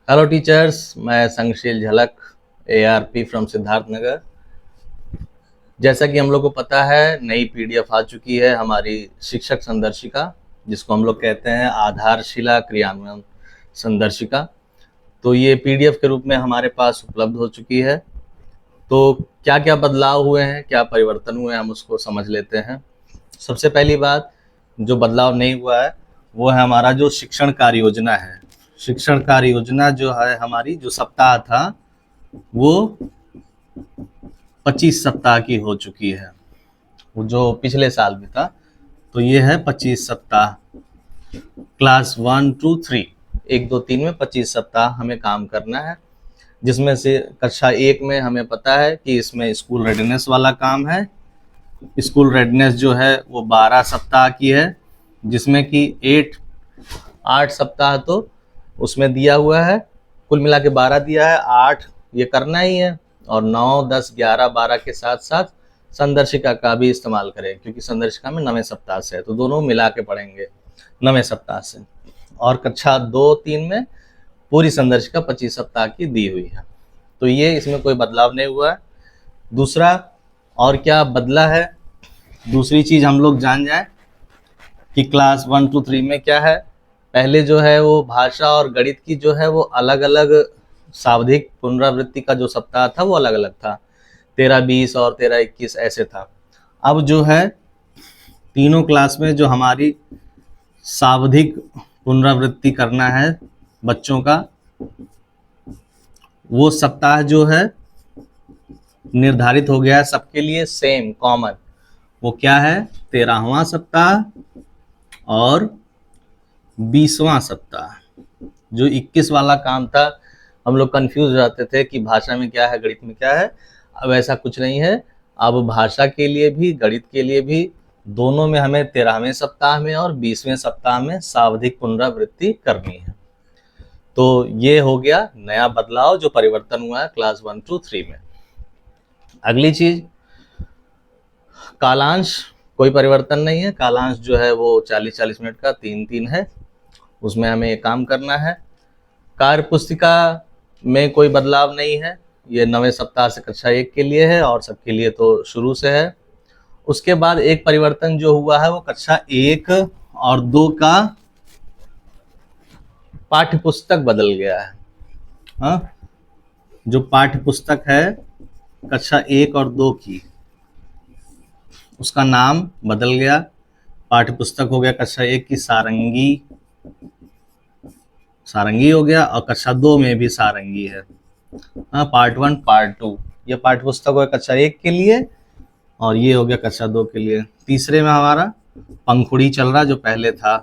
Hello teachers, मैं संगशील झलक ARP from Siddharth Nagar. जैसा कि हम लोग को पता है, नई PDF आ चुकी है हमारी शिक्षक संदर्शिका, जिसको हम लोग कहते हैं आधारशिला क्रियान्वयन संदर्शिका। तो ये PDF के रूप में हमारे पास उपलब्ध हो चुकी है। तो क्या क्या बदलाव हुए हैं, क्या परिवर्तन हुए हैं, हम उसको समझ लेते हैं। सबसे पहली बात, जो बदलाव नहीं हुआ है वो है हमारा जो शिक्षण कार्य योजना है। शिक्षण कार्य योजना जो है हमारी, जो सप्ताह था वो 25 सप्ताह की हो चुकी है। वो जो पिछले साल में था, तो ये है 25 सप्ताह। क्लास 1 2 3 1 2 3 में 25 सप्ताह हमें काम करना है, जिसमें से कक्षा 1 में हमें पता है कि इसमें स्कूल रेडीनेस वाला काम है। स्कूल रेडीनेस जो है वो 12 सप्ताह की है, जिसमें कि 8 सप्ताह तो उसमें दिया हुआ है, कुल मिला के 12 दिया है। 8 ये करना ही है, और 9 10 11 12 के साथ साथ संदर्शिका का भी इस्तेमाल करें, क्योंकि संदर्शिका में 9वें सप्ताह से है, तो दोनों मिला के पढ़ेंगे 9वें सप्ताह से। और कक्षा 2 3 में पूरी संदर्शिका 25 सप्ताह की दी हुई है। तो ये इसमें कोई बदलाव नहीं हुआ है। दूसरा, और क्या बदला है, दूसरी चीज हम लोग जान जाए कि क्लास 1 2 3 में क्या है। पहले जो है वो भाषा और गणित की जो है वो अलग अलग सावधिक पुनरावृत्ति का जो सप्ताह था वो अलग अलग था, 13 20 और 13 21 ऐसे था। अब जो है तीनों क्लास में जो हमारी सावधिक पुनरावृत्ति करना है बच्चों का, वो सप्ताह जो है निर्धारित हो गया है सबके लिए, सेम कॉमन। वो क्या है, 13वां सप्ताह और 20वां सप्ताह। जो 21 वाला काम था, हम लोग कंफ्यूज हो जाते थे कि भाषा में क्या है, गणित में क्या है। अब ऐसा कुछ नहीं है। अब भाषा के लिए भी गणित के लिए भी दोनों में हमें 13वें सप्ताह में और 20वें सप्ताह में सावधिक पुनरावृत्ति करनी है। तो ये हो गया नया बदलाव जो परिवर्तन हुआ है क्लास 1 2 3 में। अगली चीज, कालांश कोई परिवर्तन नहीं है। कालांश जो है वो 40 मिनट का 3 3 है, उसमें हमें ये काम करना है। कार्य पुस्तिका में कोई बदलाव नहीं है, ये 9वें सप्ताह से कक्षा 1 के लिए है और सबके लिए तो शुरू से है। उसके बाद एक परिवर्तन जो हुआ है वो कक्षा 1 और 2 का पाठ्य पुस्तक बदल गया है। हाँ, जो पाठ्य पुस्तक है कक्षा 1 और 2 की, उसका नाम बदल गया। पाठ्य पुस्तक हो गया कक्षा 1 की सारंगी, सारंगी हो गया, और कक्षा 2 में भी सारंगी है। हाँ, पार्ट 1 पार्ट 2 ये पाठ्य पुस्तक हो गया कक्षा 1 के लिए, और ये हो गया कक्षा 2 के लिए। तीसरे में हमारा पंखुड़ी चल रहा, जो पहले था,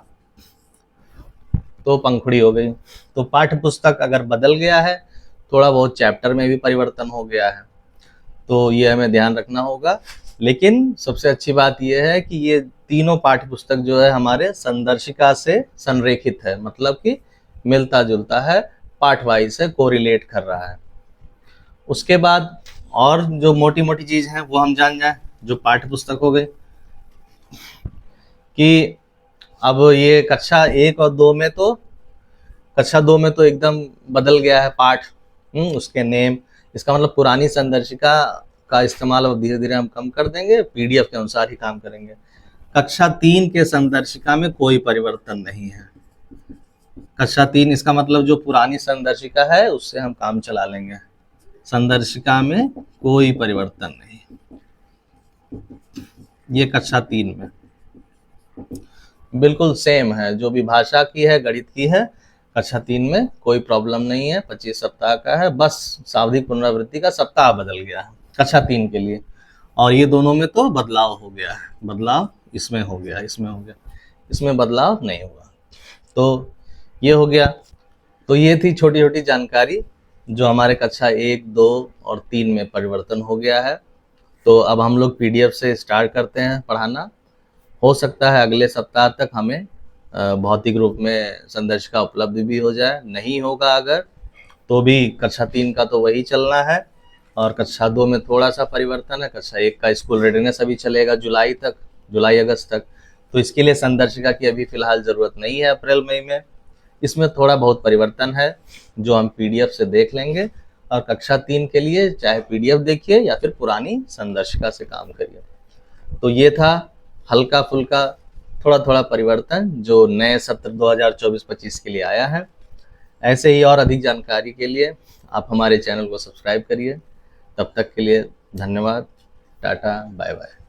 तो पंखुड़ी हो गई। तो पाठ्य पुस्तक अगर बदल गया है, थोड़ा बहुत चैप्टर में भी परिवर्तन हो गया है, तो ये हमें ध्यान रखना होगा। लेकिन सबसे अच्छी बात यह है कि ये तीनों पाठ्य पुस्तक जो है हमारे संदर्शिका से संरेखित है, मतलब कि मिलता जुलता है, पार्ट वाइज से कोरिलेट कर रहा है। उसके बाद और जो मोटी मोटी चीज है वो हम जान जाए, जो पाठ्य पुस्तक हो गई, कि अब ये कक्षा 1 और 2 में तो, कक्षा 2 में तो एकदम बदल गया है पाठ, उसके नेम। इसका मतलब पुरानी संदर्शिका का इस्तेमाल अब धीरे धीरे हम कम कर देंगे, PDF के अनुसार ही काम करेंगे। कक्षा 3 के संदर्शिका में कोई परिवर्तन नहीं है। कक्षा 3 इसका मतलब जो पुरानी संदर्शिका है उससे हम काम चला लेंगे, संदर्शिका में कोई परिवर्तन नहीं। ये कक्षा 3 में बिल्कुल सेम है, जो भी भाषा की है, गणित की है, कक्षा 3 में कोई प्रॉब्लम नहीं है। 25 सप्ताह का है, बस सावधिक पुनरावृत्ति का सप्ताह बदल गया है कक्षा 3 के लिए। और ये दोनों में तो बदलाव हो गया है, बदलाव इसमें हो गया, इसमें हो गया, इसमें बदलाव नहीं हुआ। तो ये हो गया। तो ये थी छोटी छोटी जानकारी जो हमारे कक्षा 1 2 और 3 में परिवर्तन हो गया है। तो अब हम लोग PDF से स्टार्ट करते हैं पढ़ाना। हो सकता है अगले सप्ताह तक हमें भौतिक रूप में संदर्शिका उपलब्ध भी हो जाए। नहीं होगा अगर, तो भी कक्षा 3 का तो वही चलना है, और कक्षा 2 में थोड़ा सा परिवर्तन है। कक्षा 1 का स्कूल रेडीनेस अभी चलेगा जुलाई तक, जुलाई अगस्त तक, तो इसके लिए संदर्शिका की अभी फिलहाल ज़रूरत नहीं है अप्रैल मई में। इसमें थोड़ा बहुत परिवर्तन है जो हम पीडीएफ से देख लेंगे, और कक्षा 3 के लिए चाहे पीडीएफ देखिए या फिर पुरानी संदर्शिका से काम करिए। तो ये था हल्का फुल्का थोड़ा थोड़ा परिवर्तन जो नए सत्र 2024-25 के लिए आया है। ऐसे ही और अधिक जानकारी के लिए आप हमारे चैनल को सब्सक्राइब करिए। तब तक के लिए धन्यवाद, टाटा, बाय बाय।